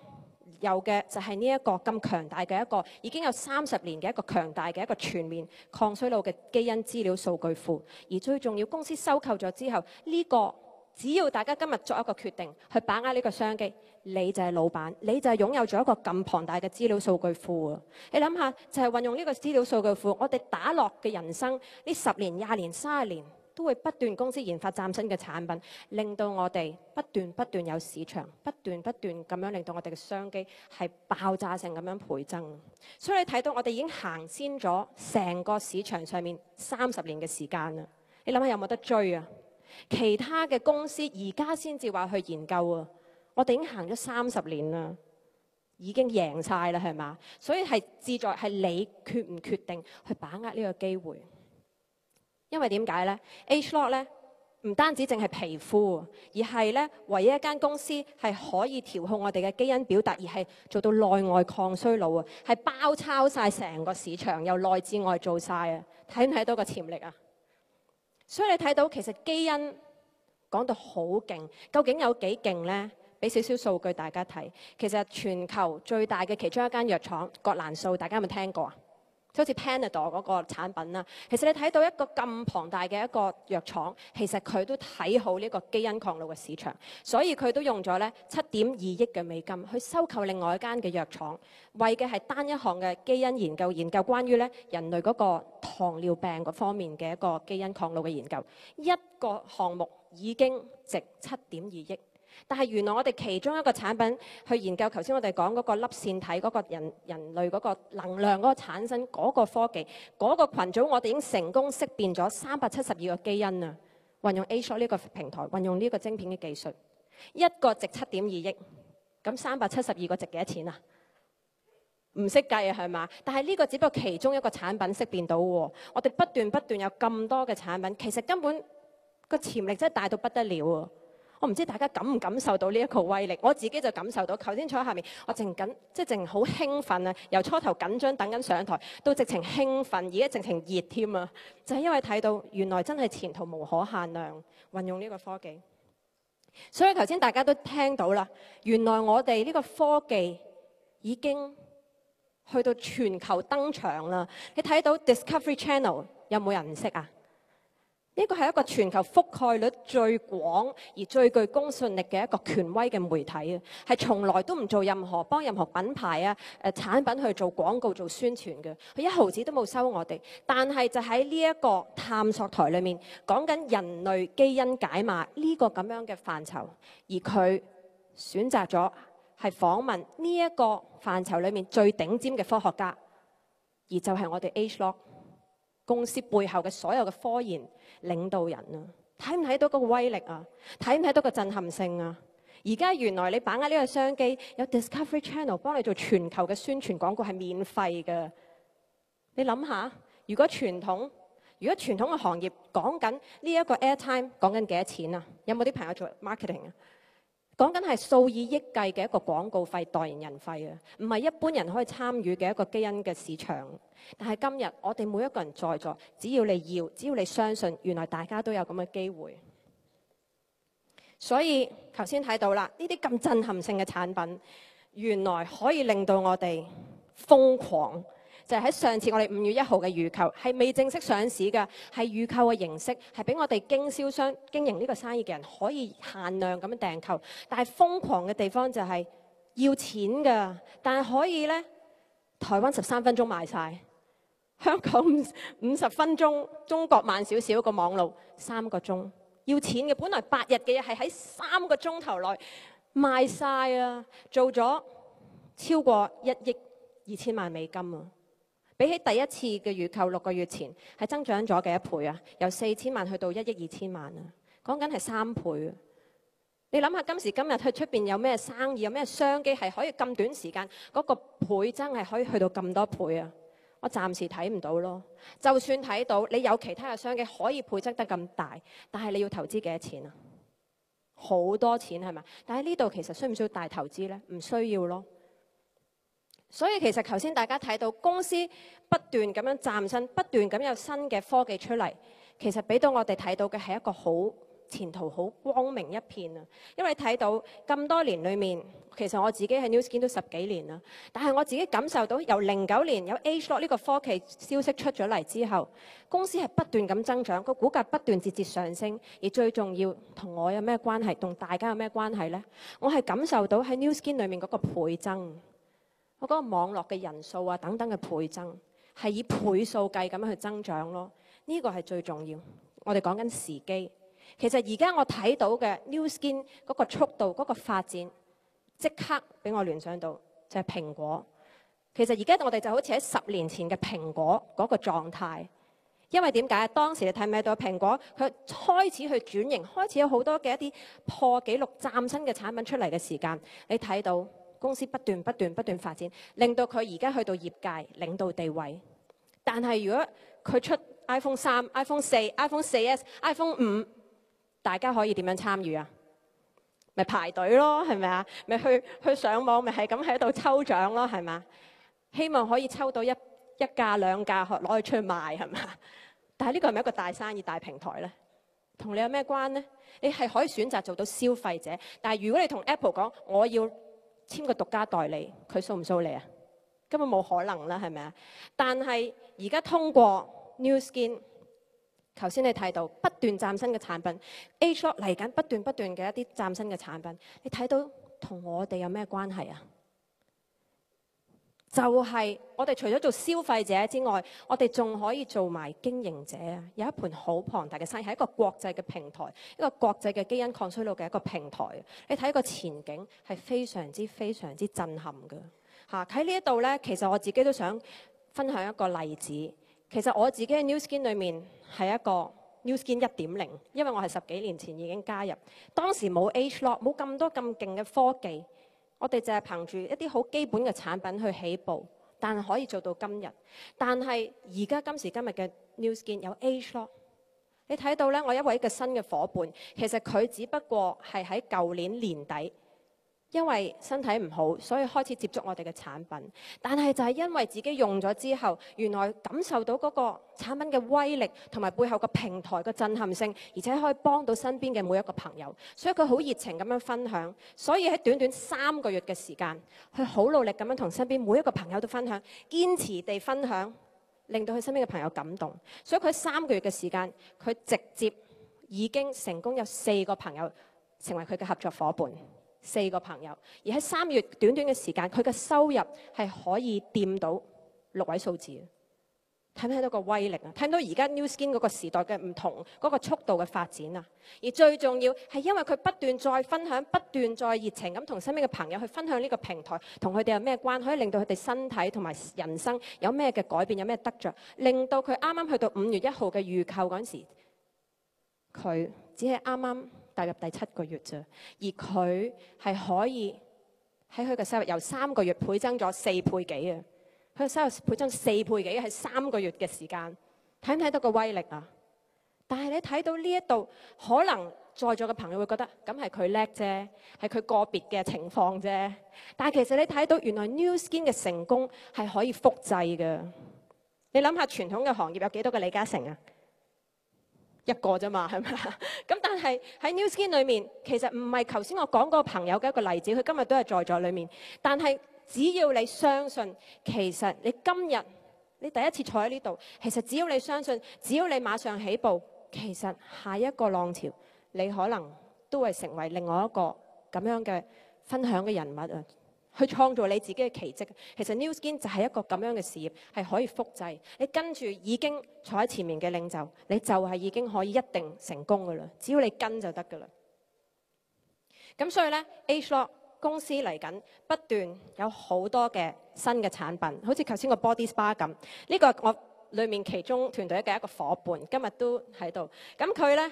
有嘅就係呢一個咁強大嘅一個已經有30年嘅一個強大嘅一個全面抗衰老嘅基因資料數據庫，而最重要公司收購咗之後，呢個只要大家今日作一個決定去把握呢個商機，你就係老闆，你就係擁有咗一個咁龐大嘅資料數據庫啊！你諗下，就係運用呢個資料數據庫，我哋打落嘅人生呢10年、20年、30年。都會不斷公司研發嶄新嘅產品，令到我哋不斷有市場，不斷咁樣令到我哋嘅商機係爆炸性咁樣倍增。所以你睇到我哋已經行先咗成個市場上面30年嘅時間啦。你諗下有冇得追啊？其他嘅公司而家先至話去研究啊，我哋已經行咗30年啦，已經贏晒啦，係嘛？所以係志在係你決唔決定去把握呢個機會。因為點解呢？ ageLOC 咧唔單止淨係皮膚，而係咧唯一一間公司係可以調控我哋嘅基因表達，而係做到內外抗衰老啊，係包抄晒成個市場，由內至外做晒啊！睇唔睇到個潛力啊？所以你睇到其實基因講到好勁，究竟有幾勁呢？俾少少數據大家睇。其實全球最大嘅其中一間藥廠葛蘭素，大家有冇聽過啊？就好似 Panadol 嗰個產品啦，其實你睇到一個咁龐大嘅一個藥廠，其實佢都睇好呢個基因抗老嘅市場，所以佢都用咗咧7.2億嘅美金去收購另外一間嘅藥廠，為嘅係單一項嘅基因研究，研究關於咧人類嗰個糖尿病嗰方面嘅一個基因抗老嘅研究，一個項目已經值7.2億。但係原來我哋其中一個產品去研究，頭先我哋講嗰個粒線體嗰個人類嗰個能量嗰個產生嗰個科技嗰個群組，我哋已經成功識別咗372個基因啊！運用 ageLOC 呢個平台，運用呢個晶片嘅技術，一個值7.2億，咁372個值幾多錢啊？唔識計啊，係嘛？但係呢個只不過其中一個產品識別到喎，我哋不斷有咁多嘅產品，其實根本個潛力真係大到不得了啊！我唔知大家感唔感受到呢一個威力，我自己就感受到。頭先坐喺下面，我淨好興奮啊！由初頭緊張等緊上台，到直情興奮，而家直情熱添啊！就係因為睇到原來真係前途無可限量，運用呢個科技。所以頭先大家都聽到啦，原來我哋呢個科技已經去到全球登場啦。你睇到 Discovery Channel 有冇人唔識啊？呢個係一個全球覆蓋率最廣而最具公信力嘅一個權威嘅媒體啊，係從來都唔做幫任何品牌啊產品去做廣告做宣傳嘅，佢1毫子都冇收我哋。但係就喺呢一個探索台裏面講緊人類基因解碼呢個咁樣嘅範疇，而佢選擇咗係訪問呢一個範疇裏面最頂尖嘅科學家，而就係我哋 ageLOC公司背後嘅所有嘅科研領導人啊，睇唔睇到嗰個威力啊？睇唔睇到個震撼性啊？而家原來你把握呢個商機，有 Discovery Channel 幫你做全球嘅宣傳廣告係免費嘅。你諗下，如果傳統嘅行業講緊呢一個 airtime 講緊幾多錢啊？有冇啲朋友做 marketing 啊？講緊係數以億計嘅一個廣告費、代言人費啊，唔係一般人可以參與嘅一個基因嘅市場。但係今日我哋每一個人在座，只要你相信，原來大家都有咁嘅機會。所以頭先睇到啦，呢啲咁震撼性嘅產品，原來可以令到我哋瘋狂。就係喺上次我哋5月1號嘅預購係未正式上市嘅，係預購嘅形式，係俾我哋經銷商經營呢個生意嘅人可以限量咁樣訂購。但係瘋狂嘅地方就係要錢㗎，但係可以呢，台灣13分鐘賣晒，香港50分鐘，中國慢少少個網路3個鐘，要錢嘅。本來8日嘅嘢係喺3個鐘頭內賣晒啊！做咗超過1億2千萬美金啊！比起第一次嘅預購6個月前係增長咗幾多倍啊？由4000萬去到1億2千萬啊！講緊係3倍啊！你諗下今時今日去出邊有咩生意，有咩商機係可以咁短時間嗰個倍增係可以去到咁多倍啊？我暫時睇唔到咯。就算睇到，你有其他嘅商機可以倍增得咁大，但係你要投資幾多錢啊？好多錢係咪？但係呢度其實需唔需要大投資呢？唔需要咯。所以其實頭先大家睇到公司不斷咁樣嶄新，不斷咁有新嘅科技出嚟，其實俾到我哋睇到嘅係一個好前途好光明一片啊！因為睇到咁多年裏面，其實我自己喺 New Skin 都10幾年啦，但係我自己感受到由09年有 ageLOC 呢個科技消息出咗嚟之後，公司係不斷咁增長，個股價不斷節節上升。而最重要，同我有咩關係？同大家有咩關係呢？我係感受到喺 New Skin 裏面嗰個倍增，我嗰個網絡嘅人數啊等等嘅倍增，係以倍數計咁樣去增長咯。呢個係最重要。我哋講緊時機。其實而家我睇到嘅 New Skin 嗰個速度、嗰個發展，即刻俾我聯想到就係蘋果。其實而家我哋就好似喺10年前嘅蘋果嗰個狀態。因為點解？當時你睇唔睇到蘋果佢開始去轉型，開始有好多嘅一啲破紀錄、嶄新嘅產品出嚟嘅時間，你睇到公司不斷發展，令到佢而家去到業界領導地位。但係如果佢出 iPhone 3、iPhone 4、iPhone 4S、iPhone 5，大家可以點樣參與啊？咪排隊咯，係咪啊？咪去上網，咪係咁喺度抽獎咯，係咪？希望可以抽到一架兩架攞去出去賣，係咪？但係呢個係咪一個大生意大平台呢？同你有咩關呢？你係可以選擇做到消費者，但係如果你同 Apple 講我要簽個獨家代理，佢掃唔掃你啊？根本冇可能啦，係咪啊？但係而家通過 New Skin。頭先你睇到不斷嶄新嘅產品 ageLOC 嚟緊不斷嘅一啲嶄新嘅產品，你睇到同我哋有咩關係啊？就係我哋除咗做消費者之外，我哋仲可以做埋經營者啊！有一盤好龐大嘅生意，係一個國際嘅平台，一個國際嘅基因抗衰老嘅一個平台。你睇個前景係非常之震撼㗎嚇！喺呢一度呢，其實我自己都想分享一個例子。其實我自己喺 New Skin 裏面係一個 New Skin 1.0，因為我係10幾年前已經加入，當時冇 ageLOC，冇咁多咁勁嘅科技，我哋就係憑住一啲好基本嘅產品去起步，但係可以做到今日。但係而家今時今日嘅 New Skin 有 ageLOC，你睇到呢，我一位嘅新嘅夥伴，其實佢只不過係喺舊年年底，因為身體唔好，所以開始接觸我哋嘅產品。但係就係因為自己用咗之後，原來感受到嗰個產品嘅威力同埋背後個平台嘅震撼性，而且可以幫到身邊嘅每一個朋友，所以佢好熱情咁樣分享。所以喺短短3個月嘅時間，佢好努力咁樣同身邊每一個朋友都分享，堅持地分享，令到佢身邊嘅朋友感動。所以佢3個月嘅時間，佢直接已經成功有4個朋友成為佢嘅合作夥伴。4個朋友，而喺3月短嘅時間，佢嘅收入係可以掂到6位數字。睇唔睇到個威力啊？睇唔到而家 New Skin 嗰個時代嘅唔同嗰個速度嘅發展啊！而最重要係因為佢不斷再分享，不斷再熱情咁同身邊嘅朋友去分享呢個平台，同佢哋有咩關係，可以令到佢哋身體同埋人生有咩嘅改變，有咩得着，令到佢啱啱去到5月1號嘅預購嗰陣時，佢只係啱啱踏入第7個月啫，而佢係可以喺佢嘅收入由3個月倍增咗4倍幾啊！佢嘅收入倍增4倍幾，係3個月嘅時間，睇唔睇到個威力啊？但係你睇到呢一度，可能在座嘅朋友會覺得，咁係佢叻啫，係佢個別嘅情況啫。但係其實你睇到，原來 New Skin 嘅成功係可以複製嘅。你諗下傳統嘅行業有幾多個李嘉誠啊？一個啫嘛，係咪啊？咁但係喺 New Skin 裏面，其實唔係頭先我講嗰個朋友嘅一個例子，佢今日都係在座裏面。但係只要你相信，其實你今日你第一次坐喺呢度，其實只要你相信，只要你馬上起步，其實下一個浪潮，你可能都會成為另外一個咁樣嘅分享嘅人物啊！去創造你自己嘅奇蹟。其實 New Skin 就係一個咁樣嘅事業，係可以複製。你跟住已經坐喺前面嘅領袖，你就係已經可以一定成功噶啦。只要你跟就得噶啦。咁所以呢 ageLOC 公司嚟緊不斷有好多嘅新嘅產品，好似頭先個 Body Spa 咁。呢個我裏面其中團隊嘅一個夥伴，今日都喺度。咁佢呢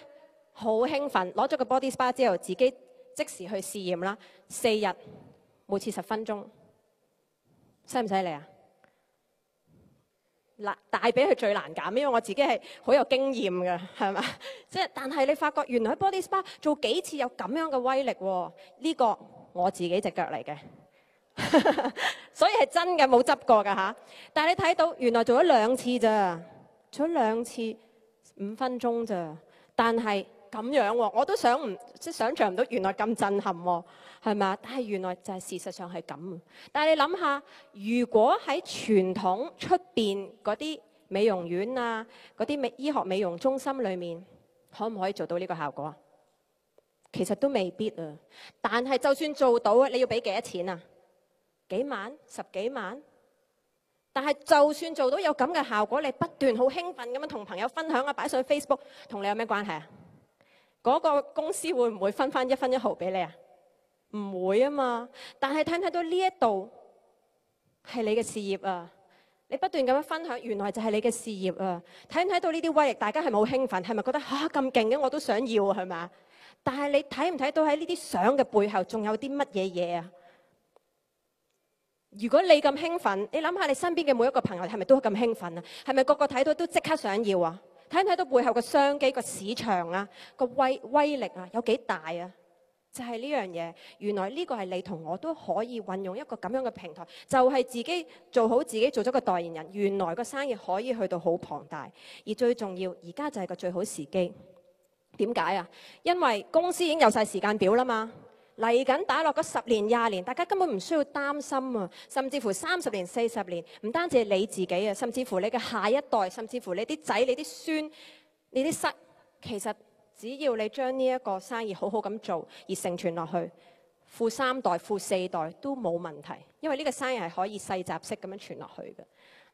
好興奮，攞咗個 Body Spa 之後，自己即時去試驗啦，4日。每次10分鐘，犀唔犀利啊？嗱，帶俾佢最難減，因為我自己係好有經驗嘅，係嘛？即係，但係你發覺原來喺 Body Spa 做幾次有咁樣嘅威力喎？呢個我自己隻腳嚟嘅，所以係真嘅，冇執過㗎嚇。但係你睇到原來做咗2次咋，做咗2次5分鐘咋，但係咁樣喎，我都想象唔到原來咁震撼喎。係咪？但係原來就係事實上係咁。但係你諗下，如果喺傳統出邊嗰啲美容院啊、嗰啲醫學美容中心裏面，可唔可以做到呢個效果啊？其實都未必啊。但係就算做到，你要俾幾多錢啊？幾萬、十幾萬？但係就算做到有咁嘅效果，你不斷好興奮咁樣同朋友分享啊，擺上 Facebook， 同你有咩關係啊？嗰個公司會唔會分翻1分1毫俾你啊？唔會啊嘛。但係睇唔睇到呢一度係你嘅事業啊？你不斷咁樣分享，原來就係你嘅事業啊！睇唔睇到呢啲威力？大家係咪好興奮？係咪覺得嚇咁勁嘅？我都想要啊，係咪啊？但係你睇唔睇到喺呢啲相嘅背後，仲有啲乜嘢嘢啊？如果你咁興奮，你諗下你身邊嘅每一個朋友係咪都咁興奮啊？係咪個個睇到都即刻想要啊？睇唔睇到背後嘅商機、個市場啊、個威力啊，有幾大啊？就係呢樣嘢。原來呢個係你同我都可以運用一個咁樣嘅平台，就係自己做好自己，做咗個代言人。原來個生意可以去到好龐大，而最重要，而家就係個最好時機。點解啊？因為公司已經有晒時間表啦嘛。嚟緊打落嗰10年、20年，大家根本唔需要擔心啊！甚至乎30年、40年，唔單止係你自己啊，甚至乎你嘅下一代，甚至乎你啲仔、你啲孫、你啲室，其實只要你將呢一個生意好好咁做，而承傳落去，富3代、富4代都冇問題，因為呢個生意係可以世襲式咁樣傳落去嘅，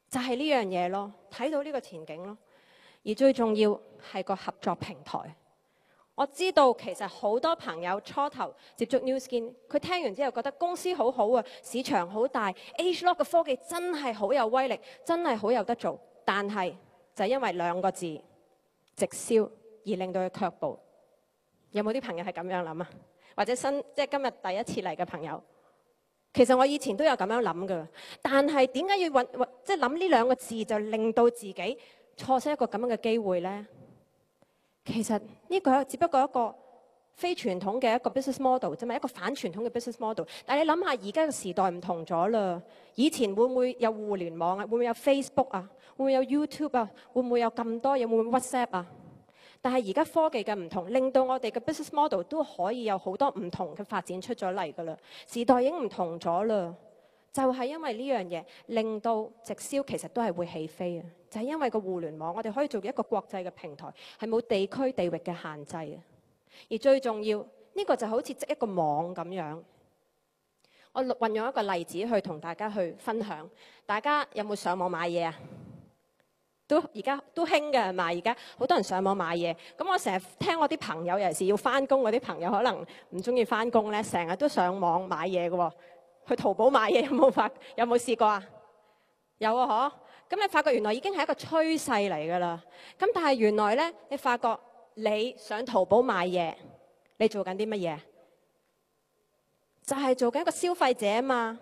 就係呢樣嘢咯。睇到呢個前景咯，而最重要係個合作平台。我知道其實好多朋友初頭接觸 New Skin， 佢聽完之後覺得公司好好啊，市場好大 ，ageLOC 嘅科技真係好有威力，真係好有得做。但係就係因為2個字直銷而令到佢卻步。有冇啲朋友係咁樣諗啊？或者即係今日第一次嚟嘅朋友，其實我以前都有咁樣諗㗎，但係點解要即係諗呢2個字就令到自己錯失一個咁樣嘅機會呢？其實呢個只不過一個非傳統嘅一個 business model 啫嘛，一個反傳統嘅 business model。但係你諗下，而家嘅時代唔同咗啦。以前會唔會有互聯網啊？會唔會有 Facebook 啊？會唔會有 YouTube 啊？會唔會有咁多嘢？會唔會 WhatsApp 啊？但係而家科技嘅唔同，令到我哋嘅 business model 都可以有好多唔同嘅發展出咗嚟㗎啦。時代已經唔同咗啦。就係因為呢樣嘢，令到直銷其實都係會起飛啊！就係因為個互聯網，我哋可以做一個國際嘅平台，係冇地區地域嘅限制啊！而最重要，呢個就好似織一個網咁樣。我運用一個例子去同大家去分享。大家有冇上網買嘢啊？而家都興嘅係嘛？而家好多人上網買嘢。咁我成日聽我啲朋友，尤其是要翻工嗰啲朋友，可能唔中意翻工咧，成日都上網買嘢嘅喎。去淘寶買嘢有冇試過啊？有啊，嗬！咁你發覺原來已經係一個趨勢嚟㗎啦。咁但係原來咧，你發覺你上淘寶買嘢，你做緊啲乜嘢？就係做緊一個消費者啊嘛。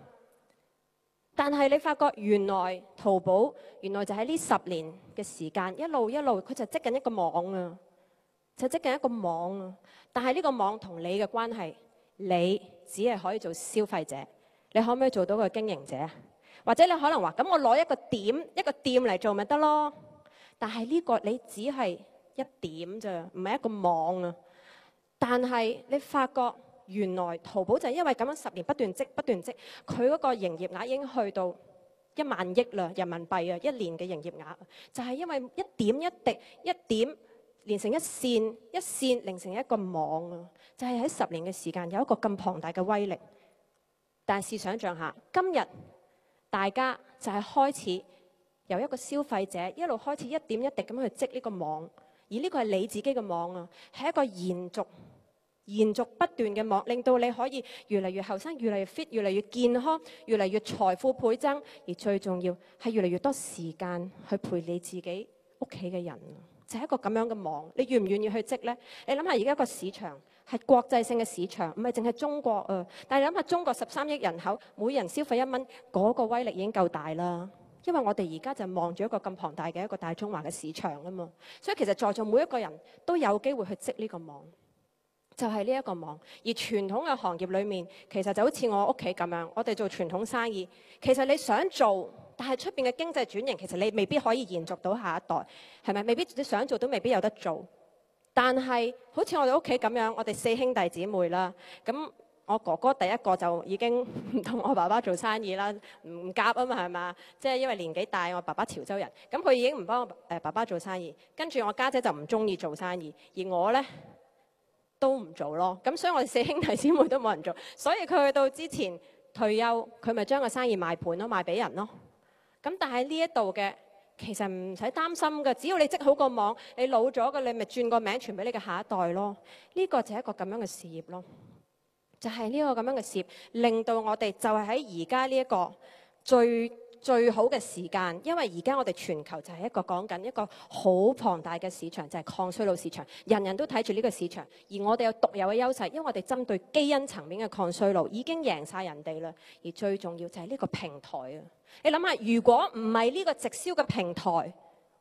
但係你發覺原來淘寶原來就喺呢10年嘅時間，一路佢就織緊一個網啊，就織緊一個網啊。但係呢個網同你嘅關係，你只係可以做消費者。你可唔可以做到個經營者啊？或者你可能話咁，我攞一個店嚟做咪得咯？但係呢個你只係一點咋，唔係一個網啊。但係你發覺原來淘寶就係因為咁樣10年不斷積，佢嗰個營業額已經去到1萬億啦人民幣啊！1年嘅營業額就係因為一點一滴一點連成一線，一線連成一個網啊！就係喺10年嘅時間有一個咁龐大嘅威力。但係試想像下，今日大家就係開始由一個消費者一路開始一點一滴咁去織呢個網，而呢個係你自己嘅網啊，係一個延續不斷嘅網，令到你可以越嚟越後生，越嚟越 fit， 越嚟越健康，越嚟越財富倍增，而最重要係越嚟越多時間去陪你自己屋企嘅人，就係一個咁樣嘅網。你願唔願意去織呢？你諗下而家個市場係國際性嘅市場，唔係淨係中國啊！但係你諗下，中國13億人口，每人消費1蚊，嗰個威力已經夠大啦。因為我哋而家就望住一個咁龐大嘅一個大中華嘅市場啊嘛，所以其實在座每一個人都有機會去織呢個網，就係呢一個網。而傳統嘅行業裏面，其實就好似我屋企咁樣，我哋做傳統生意，其實你想做，但係出邊嘅經濟轉型，其實你未必可以延續到下一代，係咪？未必你想做都未必有得做。但係好似我哋屋企咁樣，我哋4兄弟姊妹啦，咁我哥哥第一個就已經唔同我爸爸做生意啦，唔夾啊嘛，係嘛？即係因為年紀大，我爸爸潮州人，咁佢已經唔幫我爸爸做生意。跟住我家姐就唔中意做生意，而我呢都唔做咯。咁所以我哋4兄弟姊妹都冇人做，所以佢去到之前退休，佢咪將個生意賣盤咯，賣俾人咯。咁但係呢一度嘅其實唔使擔心嘅，只要你織好個網，你老咗嘅你咪轉個名傳俾你嘅下一代咯。呢個就係一個咁樣嘅事業咯。就係呢個咁樣嘅事業，令到我哋就係喺而家呢一個最好嘅時間，因為而家我哋全球就係一個講緊一個好龐大嘅市場，就係抗衰老市場，人人都睇住呢個市場，而我哋有獨有嘅優勢，因為我哋針對基因層面嘅抗衰老已經贏晒人哋啦。而最重要就係呢個平台啊！你諗下，如果唔係呢個直銷嘅平台，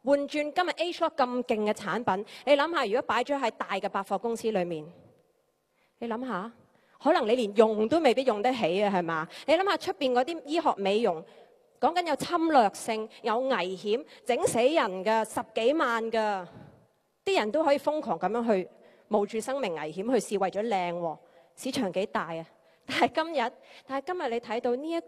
換轉今日 Agelot 咁勁嘅產品，你諗下，如果擺咗喺大嘅百貨公司裏面，你諗下。可能你連用都未必用得起啊，係嘛？你諗下出邊嗰啲醫學美容，講緊有侵略性、有危險、整死人嘅10幾萬嘅，啲人都可以瘋狂咁樣去冒住生命危險去試，為咗靚喎，市場幾大啊！但係今日你睇到呢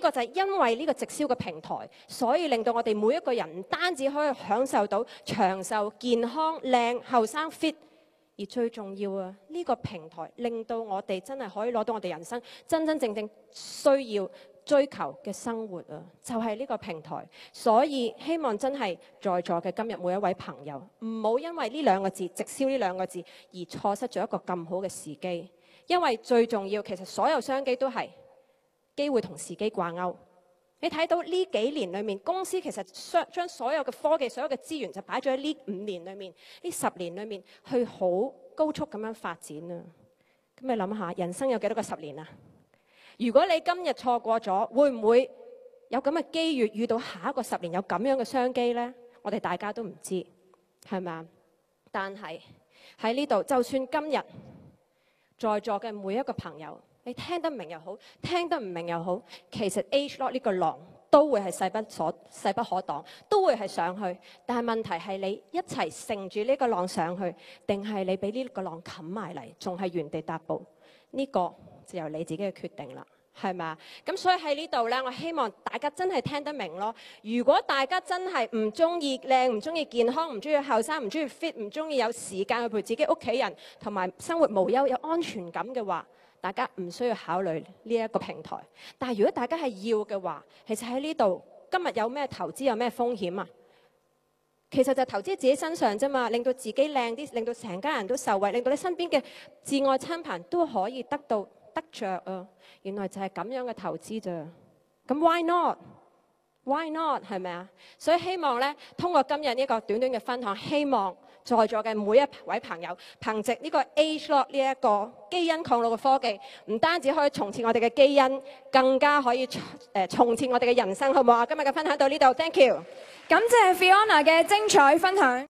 個就係因為呢個直銷嘅平台，所以令到我哋每一個人唔單止可以享受到長壽、健康、靚、後生 fit。而最重要啊，呢個平台令到我哋真係可以攞到我哋人生真真正正需要追求嘅生活啊！就係呢個平台，所以希望真係在座嘅今日每一位朋友，唔好因為呢2個字直銷呢2個字而錯失咗一個咁好嘅時機。因為最重要，其實所有商機都係機會同時機掛鈎。你睇到呢幾年裏面，公司其實將所有嘅科技、所有嘅資源就擺咗喺呢5年裏面、呢10年裏面，去好高速咁樣發展啊！咁你諗下，人生有幾多個10年啊？如果你今日錯過咗，會唔會有咁嘅機遇遇到下一個10年有咁樣嘅商機呢？我哋大家都唔知，係咪啊？但係喺呢度，就算今日在座嘅每一個朋友，你聽得明又好，聽得唔明又好，其實 Agelot 呢個浪都會係勢不可擋，都會係上去。但係問題係你一齊乘住呢個浪上去，定係你俾呢個浪冚埋嚟，仲係原地踏步？呢個就由你自己嘅決定啦，係咪啊？咁所以喺呢度呢，我希望大家真係聽得明咯。如果大家真係唔中意靚，唔中意健康，唔中意後生，唔中意 fit， 唔中意有時間去陪自己屋企人，同埋生活無憂、有安全感嘅話，大家唔需要考慮呢一個平台。但係如果大家係要嘅話，其實喺呢度今日有咩投資，有咩風險啊？其實就投資自己身上啫嘛，令到自己靚啲，令到成家人都受惠，令到你身邊嘅摯愛親朋都可以得着啊！原來就係咁樣嘅投資咋。咁 why not？Why not？ 係咪啊？所以希望咧，通過今日呢個短短嘅分享，希望在座嘅每一位朋友，憑藉呢個 Agelot 呢一個基因抗老嘅科技，唔單止可以重設我哋嘅基因，更加可以重設我哋嘅人生，好唔好啊？今日嘅分享到呢度 ，thank you。感謝 Fiona 嘅精彩分享。